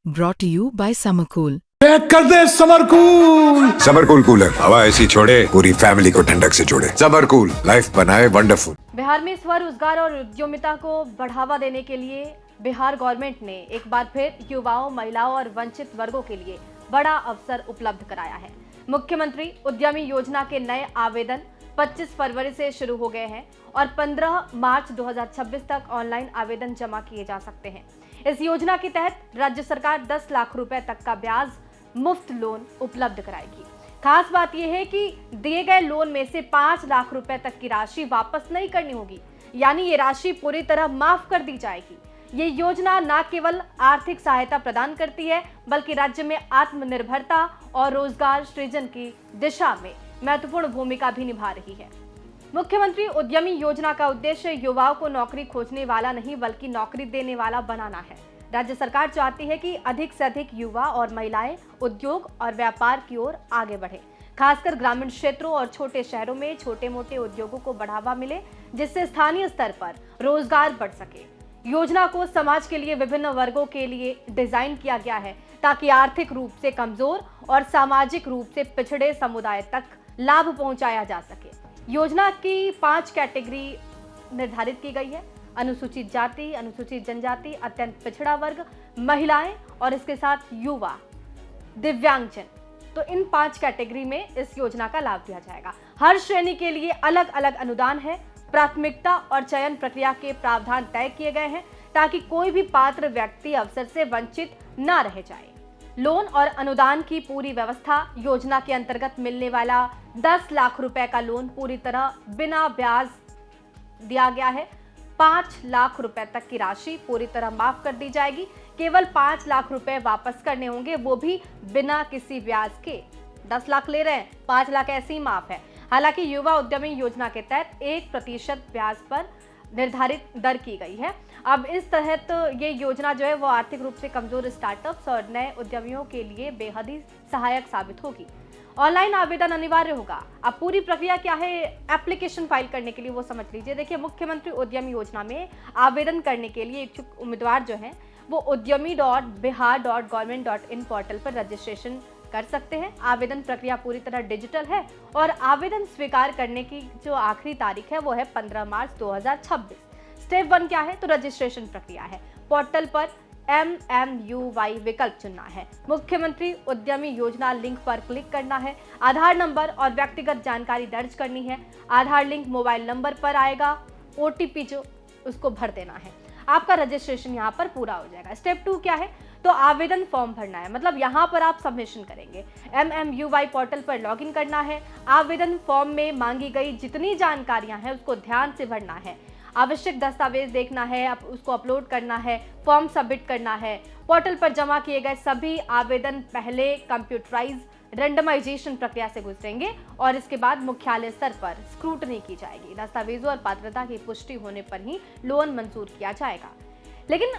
brought to you by Summercool. Pack कर दे summer cool. Summer cool cooler हवा ऐसी छोड़े पूरी फैमिली को ठंडक से जोड़े। समरकूल लाइफ बनाए वंडरफुल। बिहार में स्वरोजगार और उद्यमिता को बढ़ावा देने के लिए बिहार गवर्नमेंट ने एक बार फिर युवाओं, महिलाओं और वंचित वर्गों के लिए बड़ा अवसर उपलब्ध कराया है। मुख्यमंत्री उद्यमी योजना के नए आवेदन 25 फरवरी से शुरू हो गए हैं और 15 मार्च 2026 तक ऑनलाइन आवेदन जमा किए जा सकते हैं। इस योजना के तहत राज्य सरकार 10 लाख रुपए तक का ब्याज मुफ्त लोन उपलब्ध कराएगी। खास बात यह है कि दिए गए लोन में से 5 लाख रुपए तक की राशि वापस नहीं करनी होगी, यानी ये राशि पूरी तरह माफ कर दी जाएगी। ये योजना न केवल आर्थिक सहायता प्रदान करती है, बल्कि राज्य में आत्मनिर्भरता और रोजगार सृजन की दिशा में महत्वपूर्ण भूमिका भी निभा रही है। मुख्यमंत्री उद्यमी योजना का उद्देश्य युवाओं को नौकरी खोजने वाला नहीं, बल्कि नौकरी देने वाला बनाना है। राज्य सरकार चाहती है कि अधिक से अधिक युवा और महिलाएं उद्योग और व्यापार की ओर आगे बढ़े। खासकर ग्रामीण क्षेत्रों और छोटे शहरों में छोटे मोटे उद्योगों को बढ़ावा मिले, जिससे स्थानीय स्तर पर रोजगार बढ़ सके। योजना को समाज के लिए विभिन्न वर्गों के लिए डिजाइन किया गया है, ताकि आर्थिक रूप से कमजोर और सामाजिक रूप से पिछड़े समुदाय तक लाभ पहुंचाया जा सके। योजना की 5 कैटेगरी निर्धारित की गई है: अनुसूचित जाति, अनुसूचित जनजाति, अत्यंत पिछड़ा वर्ग, महिलाएं और इसके साथ युवा, दिव्यांगजन। तो इन 5 कैटेगरी में इस योजना का लाभ दिया जाएगा। हर श्रेणी के लिए अलग अलग अनुदान है। प्राथमिकता और चयन प्रक्रिया के प्रावधान तय किए गए हैं, ताकि कोई भी पात्र व्यक्ति अवसर से वंचित न रह जाए। लोन और अनुदान की पूरी व्यवस्था, योजना के अंतर्गत मिलने वाला 10 लाख रुपए का लोन पूरी तरह बिना ब्याज दिया गया है। 5 लाख रुपए तक की राशि पूरी तरह माफ कर दी जाएगी। केवल 5 लाख रुपए वापस करने होंगे, वो भी बिना किसी ब्याज के। 10 लाख ले रहे हैं, 5 लाख ऐसे ही माफ है। हालांकि युवा उद्यमी योजना के तहत 1% ब्याज पर निर्धारित दर की गई है। अब इस तहत ये योजना जो है वो आर्थिक रूप से कमजोर स्टार्टअप्स और नए उद्यमियों के लिए बेहद ही सहायक साबित होगी। ऑनलाइन आवेदन अनिवार्य होगा। अब पूरी प्रक्रिया क्या है एप्लीकेशन फाइल करने के लिए, वो समझ लीजिए। देखिए, मुख्यमंत्री उद्यमी योजना में आवेदन करने के लिए इच्छुक उम्मीदवार जो हैं वो udyami.bihar.government.in पोर्टल पर रजिस्ट्रेशन कर सकते हैं। आवेदन प्रक्रिया पूरी तरह डिजिटल है और आवेदन स्वीकार करने की जो आखिरी तारीख है वो है 15 मार्च 2026। स्टेप 1 क्या है? तो रजिस्ट्रेशन प्रक्रिया है। पोर्टल पर MMUY विकल्प चुनना है। मुख्यमंत्री उद्यमी योजना लिंक पर क्लिक करना है। आधार नंबर और व्यक्तिगत जानकारी दर्ज करनी है। आधार लिंक मोबाइल नंबर पर आएगा। OTP जो उसको भर देना है। आपका रजिस्ट्रेशन यहाँ पर पूरा हो जाएगा। स्टेप 2 क्या है? तो आवेदन फॉर्म भरना है, मतलब यहाँ पर आप सबमिशन करेंगे। MMUY पोर्टल पर लॉगिन करना है। आवेदन फॉर्म में मांगी गई जितनी जानकारियां हैं उसको ध्यान से भरना है। आवश्यक दस्तावेज देखना है, उसको अपलोड करना है, फॉर्म सबमिट करना है। पोर्टल पर जमा किए गए सभी आवेदन पहले कंप्यूटराइज रेंडमाइजेशन प्रक्रिया से गुजरेंगे और इसके बाद मुख्यालय स्तर पर स्क्रूटनी की जाएगी। दस्तावेजों और पात्रता की पुष्टि होने पर ही लोन मंजूर किया जाएगा। लेकिन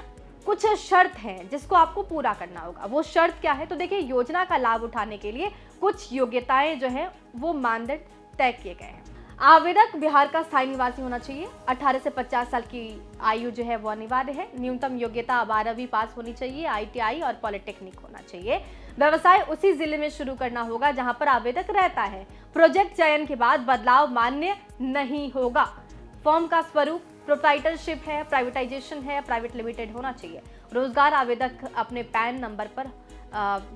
कुछ शर्त हैं जिसको आपको पूरा करना होगा। वो शर्त क्या है? तो देखिए, योजना का लाभ उठाने के लिए कुछ योग्यताएं जो हैं वो मानदंड तय किए गए हैं। आवेदक बिहार का स्थायी निवासी होना चाहिए। 18 से 50 साल की आयु जो है वो अनिवार्य है। न्यूनतम योग्यता 12वीं पास होनी चाहिए। ITI और पॉलिटेक्निक होना चाहिए। व्यवसाय उसी जिले में शुरू करना होगा जहां पर आवेदक रहता है। प्रोजेक्ट चयन के बाद बदलाव मान्य नहीं होगा। फॉर्म का स्वरूप प्रोप्राइटरशिप है, प्राइवेटाइजेशन है, प्राइवेट लिमिटेड होना चाहिए। रोजगार आवेदक अपने पैन नंबर पर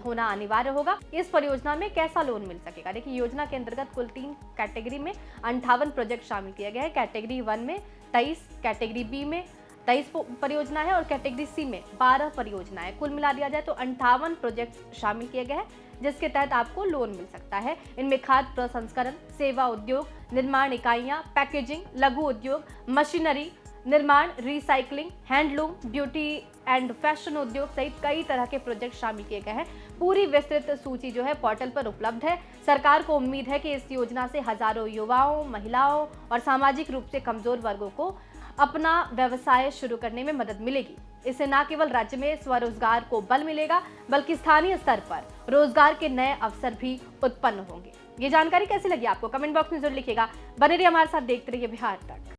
होना अनिवार्य होगा। इस परियोजना में कैसा लोन मिल सकेगा? देखिए, योजना के अंतर्गत कुल 3 कैटेगरी में 58 प्रोजेक्ट शामिल किए गए हैं। कैटेगरी 1 में 23, कैटेगरी B में 23 परियोजना है और कैटेगरी C में 12 परियोजनाएं। कुल मिला दिया जाए तो 58 प्रोजेक्ट शामिल किए गए हैं, जिसके तहत आपको लोन मिल सकता है। इनमें खाद्य प्रसंस्करण, सेवा उद्योग, निर्माण इकाइयां, पैकेजिंग, लघु उद्योग, मशीनरी निर्माण, recycling, handloom, beauty and fashion उद्योग सहित कई तरह के प्रोजेक्ट शामिल किए गए हैं। पूरी विस्तृत सूची जो है पोर्टल पर उपलब्ध है। सरकार को उम्मीद है कि इस योजना से हजारों युवाओं, महिलाओं और सामाजिक रूप से कमजोर वर्गों को अपना व्यवसाय शुरू करने में मदद मिलेगी। इससे न केवल राज्य में स्वरोजगार को बल मिलेगा, बल्कि स्थानीय स्तर पर रोजगार के नए अवसर भी उत्पन्न होंगे। ये जानकारी कैसी लगी आपको? कमेंट बॉक्स में जरूर लिखिएगा। बने रहिए हमारे साथ, देखते रहिए बिहार तक।